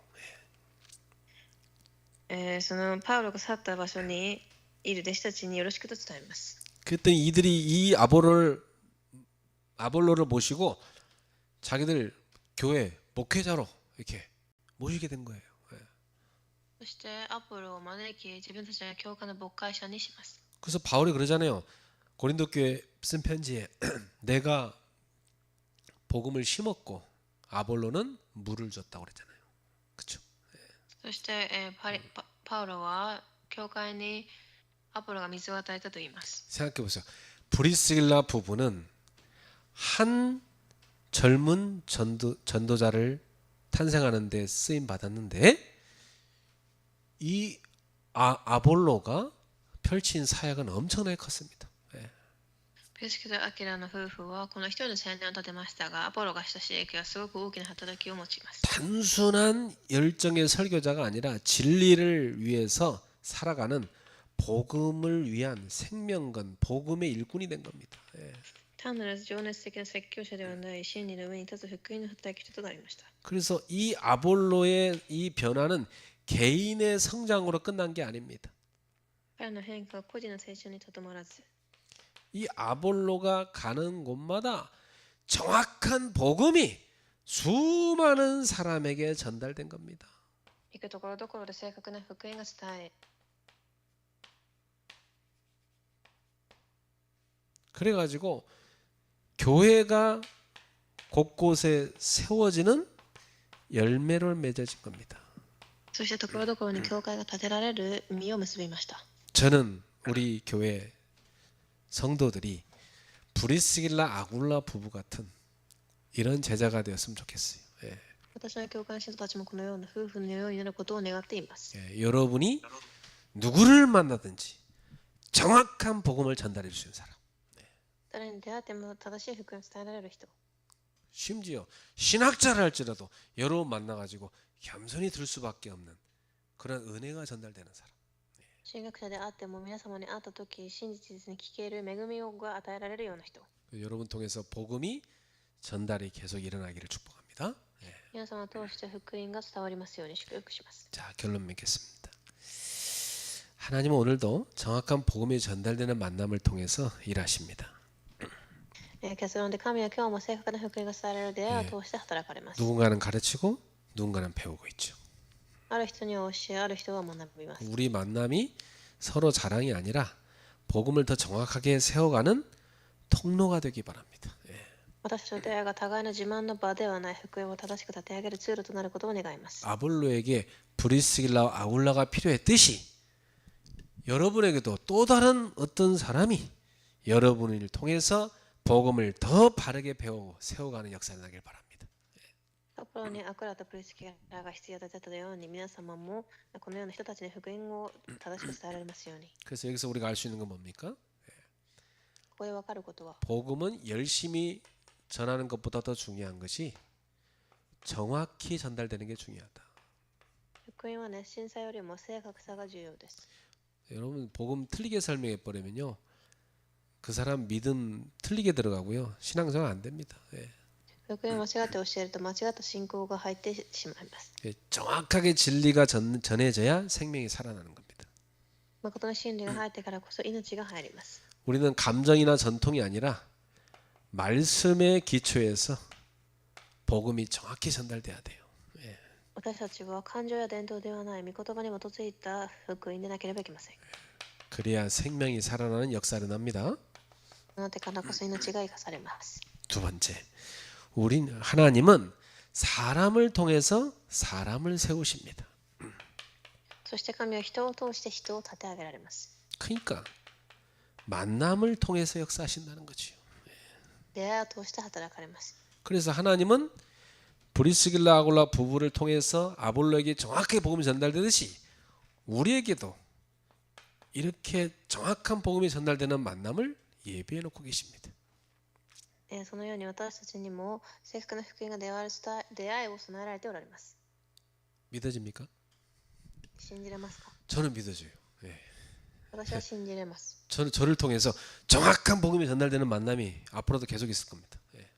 そのパウロが去った場所にいる弟子たちによろしくと伝えます。 그랬더니 이들이 이 아볼로를 모시고 자기들 교회 목회자로 이렇게 모시게 된 거예요. そしてアポロを招き、自分たちが教会の牧会者にします。 그래서 바울이 그러잖아요. 고린도 교회 쓴 편지에 내가 복음을 심었고 아볼로는 물을 줬다고 그랬잖아요. 그렇죠? そして、パウロは教会にアポロが水を与えたと言います。 생각해 보세요. 브리스길라 부부는 한 젊은 전도자를 탄생하는 데 쓰임 받았는데 이 아볼로가 펼친 사역은 엄청나게 컸습니다. プリスキラ・アキラの夫婦はこの一人の青年を立てましたが、アポロがした刺激はすごく大きな働きを持ちます。 단순한 열정의 설교자가 아니라 진리를 위해서 살아가는 복음을 위한 생명건 복음의 일꾼이 된 겁니다. 単なる情熱的な説教者ではない真理の上に立つ福音の働き人となりました。 그래서 이 아볼로의 이 변화는 개인의 성장으로 끝난 게 아닙니다. 彼の変化は個人の成長にとどまらず、 이 아볼로가 가는 곳마다 정확한 복음이 수많은 사람에게 전달된 겁니다. 行くところどころで正確な福音が伝え、 그래가지고 교회가 곳곳에 세워지는 열매를 맺어진 겁니다. そしてところどころに教会が建てられる実を結びました。 저는 우리 교회 성도들이 브리스길라 아굴라 부부 같은 이런 제자가 되었으면 좋겠어요. 私の教会の人たちもこのような夫婦のようになることを願っています。 여러분이 누구를 만나든지 정확한 복음을 전달해 주시는 사람. 誰に出会っても正しい福音を伝えられる人。 심지어 신학자를 할지라도 여러분 만나가지고 겸손히 들 수밖에 없는 그런 은혜가 전달되는 사람. 神学者であっても皆様に会ったとき真実に聞ける恵みが与えられるような人。 여러분 통해서 복음이 전달이 계속 일어나기를 축복합니다. 皆様を通して福音が伝わりますように祝福します。 자, 결론 맺겠습니다. 하나님은 오늘도 정확한 복음이 전달되는 만남을 통해서 일하십니다. 結論で神は今日も正確な福音が伝えられる出会いを通して働かれます。 누군가는 가르치고 누군가는 배우고 있죠. ある人には教え、ある人は学びます。 우리 만남이 서로 자랑이 아니라 복음을 더 정확하게 세워가는 통로가 되기 바랍니다. 私たちの出会いが互いの自慢の場ではない福音を正しく立て上げるツールとなることを願います。 아볼로에게 브리스길라와 아굴라가 필요했듯이 여러분에게도 또 다른 어떤 사람이 여러분을 통해서 복음을 더 바르게 배우고 세워가는 역사가 나길 바랍니다. アポロにアクラとプリスキラが必要だったように皆様もこのような人たちに福音を正しく伝えられますように。 그래서 여기서 우리가 알 수 있는 건 뭡니까? ここで分かることは 복음은 열심히 전하는 것보다 더 중요한 것이 정확히 전달되는 게 중요하다. 福音は熱心さよりも正確さが重要です。 여러분 복음 틀리게 설명해 버리면요, 그 사람 믿음 틀리게 들어가고요, 신앙생활 안 됩니다. 예. 福音を間違って教えると間違った信仰が入ってしまいます。 예, 정확하게 진리가 전해져야 생명이 살아나는 겁니다. 誠の真理が入ってからこそ命が入ります。 우리는 감정이나 전통이 아니라 말씀의 기초에서 복음이 정확히 전달돼야 돼요. 私たちは感情や伝統ではない御言葉に基づいた福音でなければいけません。 그래야 생명이 살아나는 역사를 납니다. その手からこそ命が生かされます。 두 번째, 하나님은 사람을 통해서 사람을 세우십니다. そして神は人を通して人を立て上げられます。 그러니까 만남을 통해서 역사하신다는 거지요. 出会いを通して働かれます。 그래서 하나님은 브리스길라 아굴라 부부를 통해서 아볼로에게 정확하게 복음이 전달되듯이 우리에게도 이렇게 정확한 복음이 전달되는 만남을 예비해 놓고 계십니다. そのように私たちにも正確な福音が出会いを備えられておられます。 믿어집니까? 信じれますか？ 저는 믿어져요. 예. 私は信じれます。 저를 통해서 정확한 복음이 전달되는 만남이 앞으로도 계속 있을 겁니다. 예.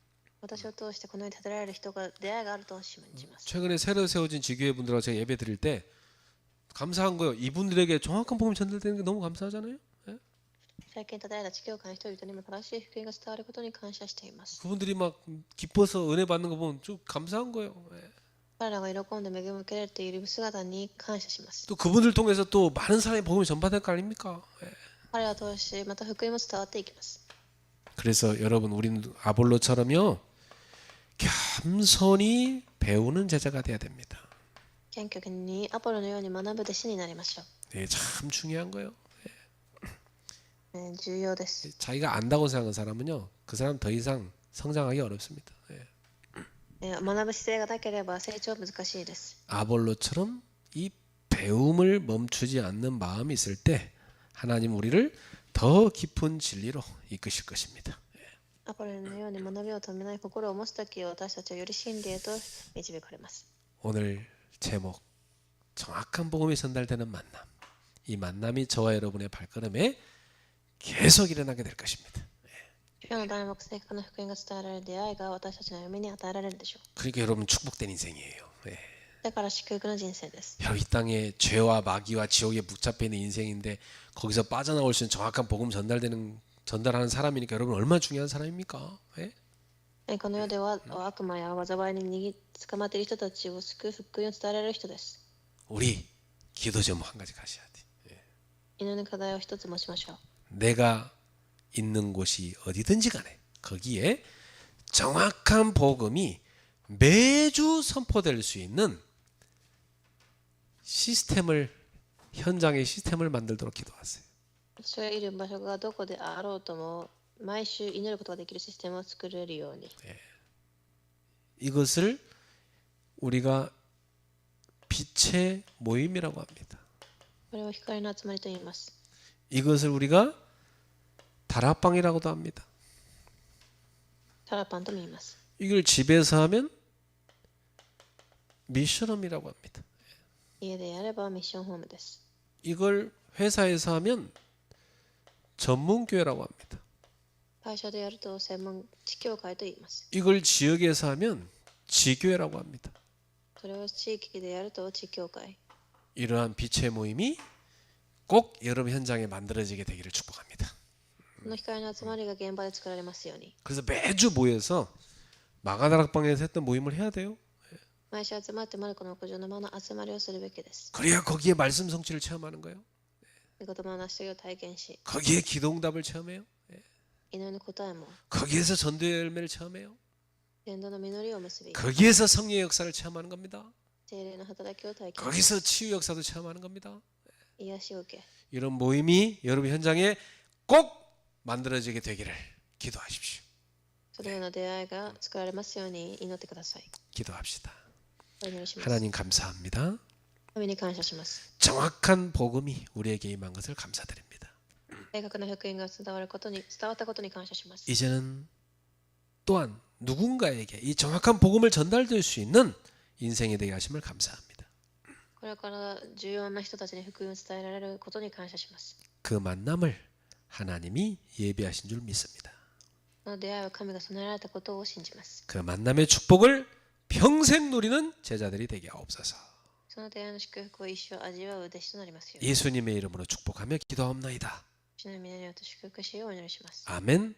私を通してこのように立てられる人が出会いがあると信じます。 최근에 새로 세워진 지교회 분들하고 제가 예배 드릴 때 감사한 거예요. 이분들에게 정확한 복음이 전달되는 게 너무 감사하잖아요. 예? 最近立てられた地教会の人々にも正しい福音が伝わることに感謝しています。 그분들이 막 기뻐서 은혜 받는 거 보면 좀 감사한 거예요. 예. 彼らが喜んで恵みを受けられている姿に感謝します。 또 그분들 통해서 또 많은 사람이 복음이 전파될 거 아닙니까? 예. 彼らを通しまた福音も伝わっていきます。 그래서 여러분 우리는 아볼로처럼요, 겸손히 배우는 제자가 돼야 됩니다. 謙虚にアポロのように学ぶ弟子になりましょう。 네, 참 중요한 거예요. 重要です。 자기가 안다고 생각하는 사람은요, 그 사람 더 이상 성장하기 어렵습니다. 예. 学ぶ姿勢がなければ成長難しいです。 아볼로처럼 이 배움을 멈추지 않는 마음이 있을 때 하나님 우리를 더 깊은 진리로 이끄실 것입니다. アポロのように学びを止めない心を持つとき、私たちはより真理へと導かれます。 오늘 제목, 정확한 복음이 전달되는 만남. 이 만남이 저와 여러분의 발걸음에 계속 일어나게 될 것입니다. 今日の題目、正確な福音が伝えられる出会いが私たちの歩みに与えられるでしょう。 그러니까 여러분 축복된 인생이에요. 예. だから祝福の人生です。 여러분 이 땅에 죄와 마귀와 지옥에 붙잡혀 있는 인생인데 거기서 빠져나올 수 있는 정확한 복음 전달하는 사람이니까 여러분 얼마나 중요한 사람입니까? 예? この世では悪魔や災いに捕まっている人たちを救う福音を伝えられる人です。 우리 기도 제목 한 가지 가셔야 돼. 祈りの課題を一つ持ちましょう。 내가 있는 곳이 어디든지 간에 거기에 정확한 복음이 매주 선포될 수 있는 현장의 시스템을 만들도록 기도하세요. 私がいる場所がどこであろうとも毎週祈ることができるシステムを作れるように。 이것을 우리가 빛의 모임이라고 합니다. これを光の集まりと言います。 이것을 우리가 다락방이라고도 합니다. タラパンとも言います。 이걸 집에서 하면 미션홈이라고 합니다. 家でやればミッションホームです。 이걸 회사에서 하면 전문교회라고 합니다. 会社でやると専門地教会と言います。 이걸 지역에서 하면 지교회라고 합니다. それを地域でやると地教会。 이러한 빛의 모임이 꼭 여러분 현장에 만들어지게 되기를 축복합니다. この光の集まりが現場で作られますように。 그래서 매주 모여서 마가다락방에서 했던 모임을 해야 돼요. 毎週集まってマルコの屋上の間の集まりをするべきです。 그래야 거기에 말씀 성취를 체험하는 거예요. 御言葉の成し遂げを体験し、 거기에 기도응답을 체험해요. 祈りの答えも 거기에서 전도의 열매를 체험해요. 伝道の実りを結び 거기에서 성령의 역사를 체험하는 겁니다. 聖霊の働きを体験 거기서 치유 역사도 체험하는 겁니다. 癒しを受け 이런 모임이 여러분 현장에 꼭 만들어지게 되기를 기도하십시오. そのような出会いが作られますように祈ってください。 기도합시다. お祈りします。 하나님 감사합니다. 神に感謝します。 정확한 복음이 우리에게 임한 것을 감사드립니다. 正確な福音が伝わったことに感謝します。 이제는 또한 누군가에게 이 정확한 복음을 전달될 수 있는 인생이 되게 하심을 감사합니다. これから重要な人たちに福音を伝えられることに感謝します。 그 만남을 하나님이 예비하신 줄 믿습니다. この出会いを神が備えられたことを信じます。 그 만남의 축복을 평생 누리는 제자들이 되게 하옵소서. その出会いの祝福を一生味わう弟子となりますよ。 예수님의 이름으로 축복하며 기도하옵나이다. 主の皆によって祝福しようお祈りします。 아멘.